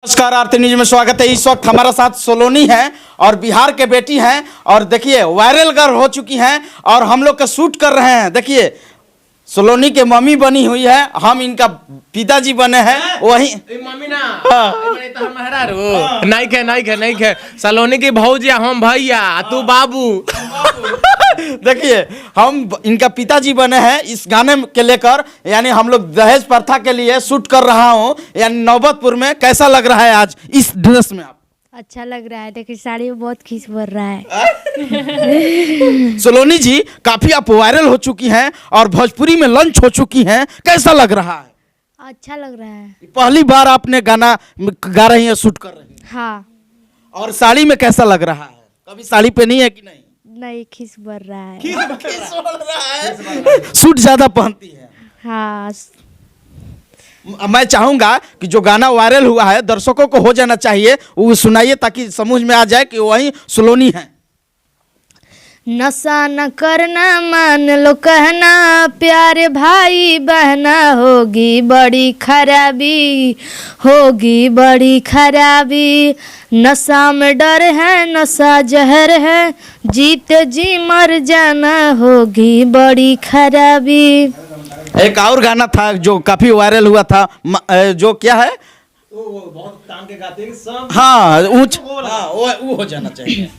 नमस्कार, आरती न्यूज में स्वागत है। इस वक्त हमारा साथ सोलोनी है और बिहार के बेटी हैं और देखिए वायरल गर्ल हो चुकी हैं और हम लोग का शूट कर रहे हैं। देखिए सोलोनी के मम्मी बनी हुई है, हम इनका पिताजी बने हैं। वही मम्मी ना नहीं खे सलोनी की भौजिया हम भैया तू बाबू। देखिए हम इनका पिताजी बने हैं इस गाने के लेकर, यानी हम लोग दहेज प्रथा के लिए शूट कर रहा हूँ यानी नौबतपुर में। कैसा लग रहा है आज इस ड्रेस में? आप अच्छा लग रहा है, लेकिन साड़ी में बहुत खींच भर रहा है। सोलोनी जी काफी आप वायरल हो चुकी हैं और भोजपुरी में लॉन्च हो चुकी हैं, कैसा लग रहा है? अच्छा लग रहा है। पहली बार आपने गाना गा रही हैं, शूट कर रही हैं। हाँ। और साड़ी में कैसा लग रहा है? कभी साड़ी पहनी है कि नहीं? नहीं, खींच भर रहा है। सूट ज्यादा पहनती है। हाँ। मैं चाहूंगा कि जो गाना वायरल हुआ है दर्शकों को हो जाना चाहिए, वो सुनाइए ताकि समझ में आ जाए कि वही सोलोनी है। नशा न करना, मान लो कहना, प्यारे भाई बहना, होगी बड़ी खराबी, होगी बड़ी खराबी। नशा में डर है, नशा जहर है, जीते जी मर जाना, होगी बड़ी खराबी। एक और गाना था जो काफी वायरल हुआ था, जो क्या है वो बहुत तान के गाते हैं सब। हाँ ऊंच, हाँ वो हो जाना चाहिए।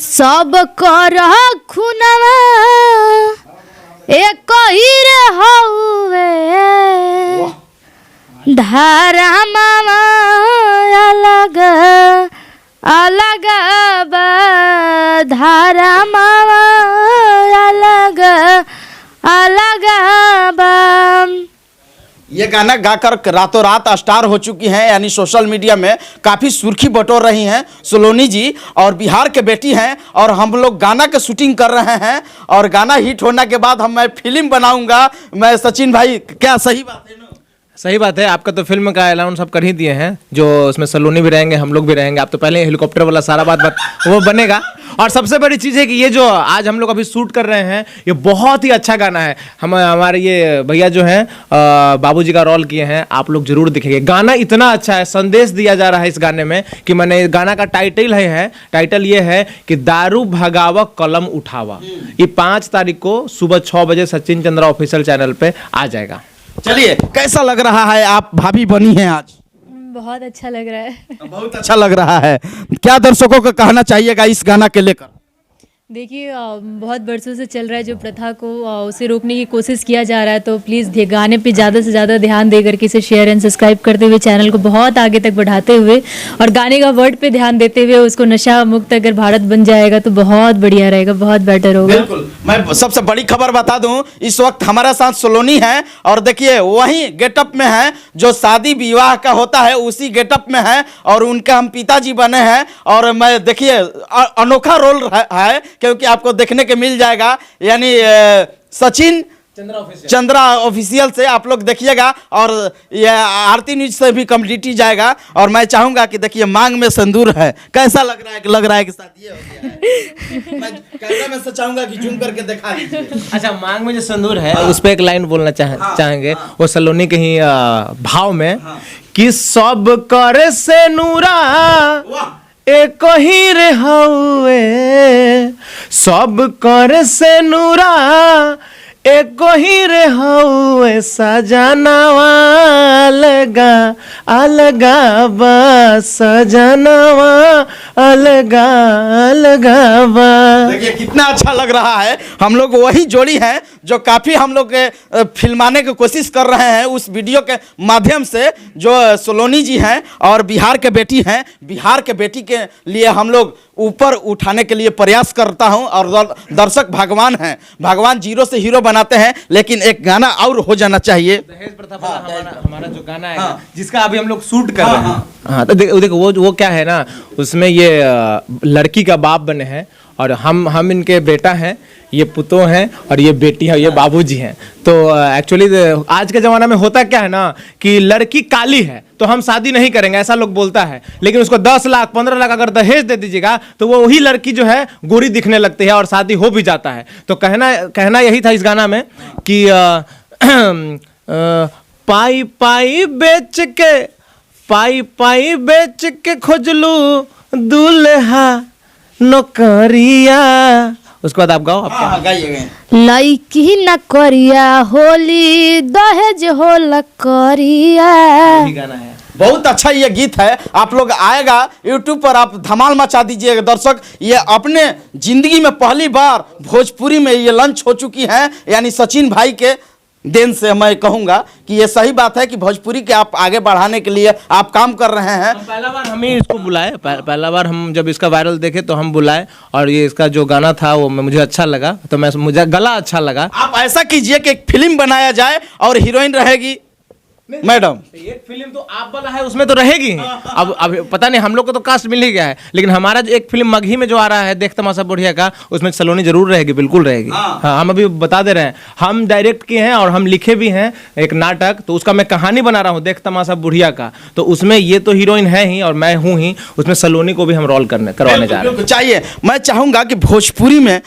सब कर खुनवा एक ही रे हउवे, धारा मामा अलग अलग बा, धारा मामा अलग अलग बा। ये गाना गाकर रातों रात स्टार हो चुकी हैं, यानी सोशल मीडिया में काफ़ी सुर्खी बटोर रही हैं सोलोनी जी और बिहार के बेटी हैं। और हम लोग गाना का शूटिंग कर रहे हैं और गाना हिट होने के बाद मैं फिल्म बनाऊंगा। मैं सचिन भाई, क्या सही बात है ना? सही बात है। आपका तो फिल्म का ऐलान सब कर ही दिए हैं, जो उसमें सलोनी भी रहेंगे, हम लोग भी रहेंगे। आप तो पहले हेलीकॉप्टर वाला सारा बात वो बनेगा। और सबसे बड़ी चीज़ है कि ये जो आज हम लोग अभी शूट कर रहे हैं ये बहुत ही अच्छा गाना है। हमारे ये भैया जो हैं बाबूजी का रोल किए हैं, आप लोग जरूर दिखेंगे। गाना इतना अच्छा है, संदेश दिया जा रहा है इस गाने में कि मैंने गाना का टाइटल ये है कि दारू भगावा कलम उठावा। ये 5 तारीख को सुबह 6 बजे सचिन चंद्रा ऑफिशियल चैनल पे आ जाएगा। चलिए, कैसा लग रहा है? आप भाभी बनी हैं आज। बहुत अच्छा लग रहा है। बहुत अच्छा लग रहा है। क्या दर्शकों को कहना चाहिएगा इस गाना के लेकर? देखिए बहुत बरसों से चल रहा है जो प्रथा को, उसे रोकने की कोशिश किया जा रहा है। तो प्लीज़ गाने पे ज़्यादा से ज़्यादा ध्यान दे करके इसे शेयर एंड सब्सक्राइब करते हुए चैनल को बहुत आगे तक बढ़ाते हुए और गाने का वर्ड पे ध्यान देते हुए उसको नशा मुक्त अगर भारत बन जाएगा तो बहुत बढ़िया रहेगा, बहुत बेटर होगा। बिल्कुल। मैं सबसे बड़ी खबर बता दूं, इस वक्त हमारा साथ सोलोनी है और देखिए वही गेटअप में है जो शादी विवाह का होता है, उसी गेटअप में है और उनका हम पिताजी बने हैं। और मैं देखिए अनोखा रोल है क्योंकि आपको देखने के मिल जाएगा, यानी सचिन चंद्रा ऑफिशियल से आप लोग देखिएगा और ये आरती न्यूज से भी कम्प्लीट जाएगा। और मैं चाहूंगा कि देखिए मांग में सिंदूर है, कैसा लग रहा है कि साथ ये हो गया है। मैं कैमरा में से चाहूंगा कि जूम करके दिखा दीजिए। अच्छा, मांग में जो सिंदूर है उस पे एक लाइन बोलना चाहेंगे वो सलोनी के ही भाव में कि सब करे से नूरा एक ही रे हउए, सब कर से नूरा एक ही रे हउए, सजनवा अलगा अलगा बा, सजनवा अलगा अलगा बा। देखिए कितना अच्छा लग रहा है। हम लोग वही जोड़ी है जो काफ़ी हम लोग फिल्माने की कोशिश कर रहे हैं उस वीडियो के माध्यम से, जो सोलोनी जी हैं और बिहार के बेटी हैं। बिहार के बेटी के लिए हम लोग ऊपर उठाने के लिए प्रयास करता हूं और दर्शक भगवान हैं, भगवान जीरो से हीरो बनाते हैं। लेकिन एक गाना और हो जाना चाहिए, दहेज प्रथा वाला हमारा जो गाना है जिसका अभी हम लोग शूट कर रहे हैं। हाँ, तो देखो वो क्या है ना, उसमें ये लड़की का बाप बने हैं और हम इनके बेटा हैं, ये पुतो हैं और ये बेटी है, ये बाबूजी हैं। तो एक्चुअली आज के ज़माना में होता क्या है ना कि लड़की काली है तो हम शादी नहीं करेंगे, ऐसा लोग बोलता है। लेकिन उसको 10 लाख 15 लाख अगर दहेज दे दीजिएगा तो वो वही लड़की जो है गोरी दिखने लगती है और शादी हो भी जाता है। तो कहना यही था इस गाना में कि पाई पाई बेच के पाई पाई बेच के खोजलू दूल्हा नौकरिया। उसके बाद आप गाओ। आप क्या? हाँ गाइए गाइए। लईकी न करिया होली दहेज होल करिया। यही गाना है। बहुत अच्छा ये गीत है, आप लोग आएगा YouTube पर, आप धमाल मचा दीजिएगा दर्शक। ये अपने जिंदगी में पहली बार भोजपुरी में ये लॉन्च हो चुकी है, यानी सचिन भाई के देन से मैं कहूँगा कि ये सही बात है कि भोजपुरी के आप आगे बढ़ाने के लिए आप काम कर रहे हैं। पहला बार हम ही इसको बुलाए, पहला बार हम जब इसका वायरल देखे तो हम बुलाए, और ये इसका जो गाना था वो मुझे अच्छा लगा, तो मुझे गला अच्छा लगा। आप ऐसा कीजिए कि एक फिल्म बनाया जाए और हीरोइन रहेगी मैडम। एक फिल्म तो आप वाला है उसमें तो रहेगी। अब पता नहीं, हम लोग को तो कास्ट मिल ही गया है, लेकिन हमारा जो एक फिल्म मगही में जो आ रहा है देख तमाशा बुढ़िया का, उसमें सलोनी जरूर रहेगी, बिल्कुल रहेगी। हाँ, हम अभी बता दे रहे हैं, हम डायरेक्ट किए हैं और हम लिखे भी हैं एक नाटक, तो उसका मैं कहानी बना रहा हूँ देख तमाशा बुढ़िया का, तो उसमें ये तो हीरोइन है ही और मैं हूँ ही, उसमें सलोनी को भी हम रोल करवाने जा रहे हैं। चाहिए, मैं चाहूंगा कि भोजपुरी में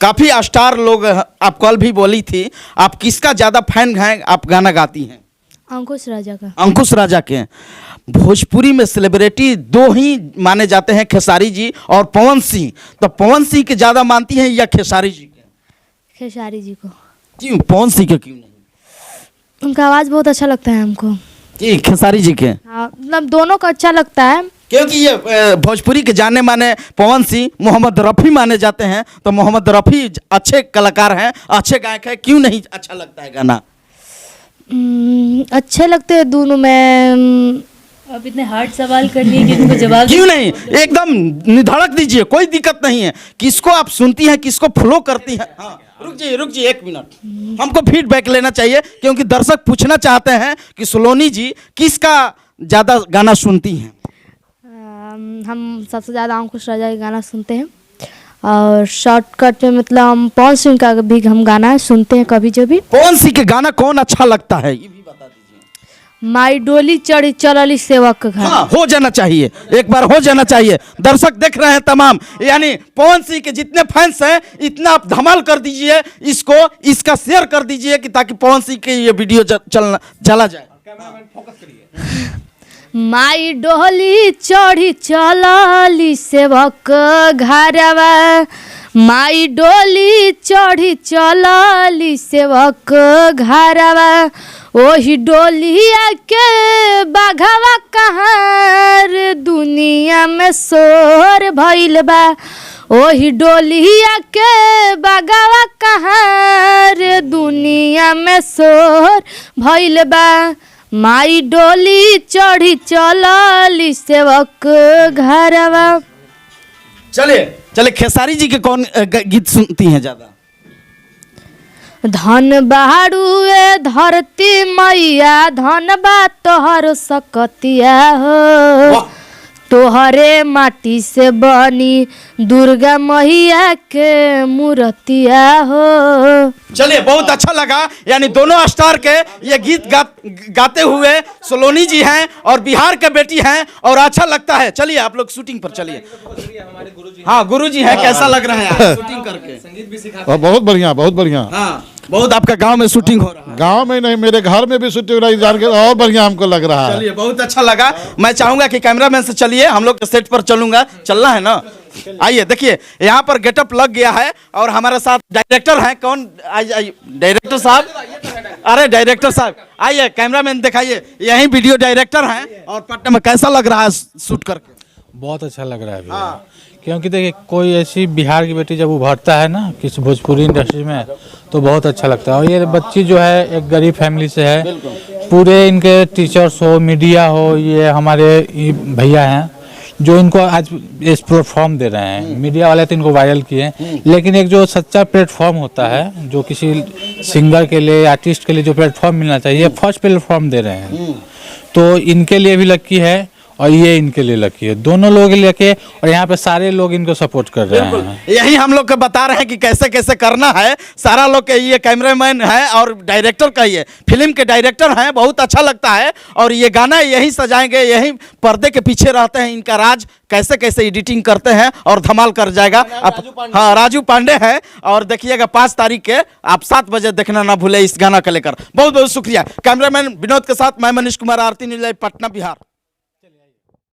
काफी स्टार लोग, आप कल भी बोली थी, आप किसका ज्यादा फैन हैं, आप गाना गाती हैं? अंकुश राजा का। अंकुश राजा के। भोजपुरी में सेलिब्रिटी दो ही माने जाते हैं, खेसारी जी और पवन सिंह, तो पवन सिंह के ज्यादा मानती हैं या खेसारी जी के? खेसारी जी को। क्यों पवन सिंह के क्यों नहीं? उनका आवाज़ बहुत अच्छा लगता है हमको। जी खेसारी जी के। हाँ, मतलब दोनों का अच्छा लगता है। क्योंकि ये भोजपुरी के जाने माने पवन सिंह मोहम्मद रफ़ी माने जाते हैं, तो मोहम्मद रफ़ी अच्छे कलाकार हैं, अच्छे गायक हैं, क्यों नहीं अच्छा लगता है गाना? अच्छे लगते हैं दोनों में। अब इतने हार्ड सवाल कर लिए कि उनको जवाब क्यों नहीं, एकदम निधड़क दीजिए, कोई दिक्कत नहीं है। किसको आप सुनती हैं, किसको फॉलो करती हैं? हाँ, रुक जाइए एक मिनट, हमको फीडबैक लेना चाहिए, क्योंकि दर्शक पूछना चाहते हैं कि सलोनी जी किसका ज़्यादा गाना सुनती हैं? हम सबसे ज़्यादा अंकुश राजा के गाना सुनते हैं, और शॉर्टकट में मतलब हम पवन सिंह का भी हम गाना सुनते हैं कभी जब भी। पवन सिंह के गाना कौन अच्छा लगता है, ये भी बता दीजिए। माई डोली चढ़ी चलली सेवक के घर। हाँ, हो जाना चाहिए, एक बार हो जाना चाहिए। दर्शक देख रहे हैं तमाम, यानी पवन सिंह के जितने फैंस हैं, इतना आप धमाल कर दीजिए, इसका शेयर कर दीजिए कि ताकि पवन सिंह के ये वीडियो चला जाए। माई डोली चढ़ी चलली सेवक घरवा, माई डोली चढ़ी चलली सेवक घरवा, ओही डोलिया के बाघवा कहाँ रे दुनिया में शोर भइल बा, ओही डोलिया के बाघवा कहाँ रे दुनिया में शोर भइल बा, माई डोली चढ़ी चलली सेवक घरवा। चलिए खेसारी जी के कौन गीत सुनती हैं ज्यादा? धन बाड़ुए धरती मैया, धन बा तोहर सकतिया हो, तोहरे माटी से बनी दुर्गा मैया के मूर्तिया हो। चलिए, बहुत अच्छा लगा, यानी दोनों स्टार के ये गीत गाते हुए सलोनी जी हैं और बिहार के बेटी हैं, और अच्छा लगता है। चलिए आप लोग शूटिंग पर चलिए। हाँ, गुरुजी हैं, कैसा लग रहा है शूटिंग करके? संगीत भी सिखा। बहुत बढ़िया, बहुत बढ़िया। हाँ, बहुत आपका गांव में शूटिंग हो रहा है? गांव में नहीं, मेरे घर में भी शूटिंग हो रही, जान के और बढ़िया हमको लग रहा है। चलिए, बहुत अच्छा लगा। मैं चाहूंगा कि कैमरामैन से चलिए, हम लोग सेट पर चलूंगा, चलना है ना? आइए, देखिए यहाँ पर गेटअप लग गया है और हमारे साथ डायरेक्टर हैं। कौन? आइए डायरेक्टर साहब। अरे डायरेक्टर साहब आइए, कैमरामैन दिखाइए, यही वीडियो डायरेक्टर हैं। और पटना में कैसा लग रहा है शूट करके? बहुत अच्छा लग रहा है भैया, क्योंकि देखिए कोई ऐसी बिहार की बेटी जब उभरता है ना किसी भोजपुरी इंडस्ट्री में, तो बहुत अच्छा लगता है। और ये बच्ची जो है एक गरीब फैमिली से है, पूरे इनके टीचर्स हो, मीडिया हो, ये हमारे भैया हैं जो इनको आज इस प्लेटफॉर्म दे रहे हैं। मीडिया वाले तो इनको वायरल किए, लेकिन एक जो सच्चा प्लेटफॉर्म होता है, जो किसी सिंगर के लिए, आर्टिस्ट के लिए जो प्लेटफॉर्म मिलना चाहिए, फर्स्ट प्लेटफॉर्म दे रहे हैं। तो इनके लिए भी लकी है और ये इनके लिए लकी है, दोनों लोगों के लिए। और यहाँ पे सारे लोग इनको सपोर्ट कर रहे हैं। यही हम लोग को बता रहे हैं कि कैसे कैसे करना है। सारा लोग के ये कैमरामैन है और डायरेक्टर का, ये फिल्म के डायरेक्टर हैं। बहुत अच्छा लगता है, और ये गाना यही सजाएंगे, यही पर्दे के पीछे रहते हैं। इनका राज कैसे कैसे एडिटिंग करते हैं और धमाल कर जाएगा। हाँ, राजू पांडे हैं। और देखिएगा 5 तारीख के आप 7 बजे देखना ना भूले इस गाना को लेकर। बहुत बहुत शुक्रिया। कैमरामैन विनोद के साथ मैं मनीष कुमार, आरती न्यूज़ लाइव, पटना, बिहार।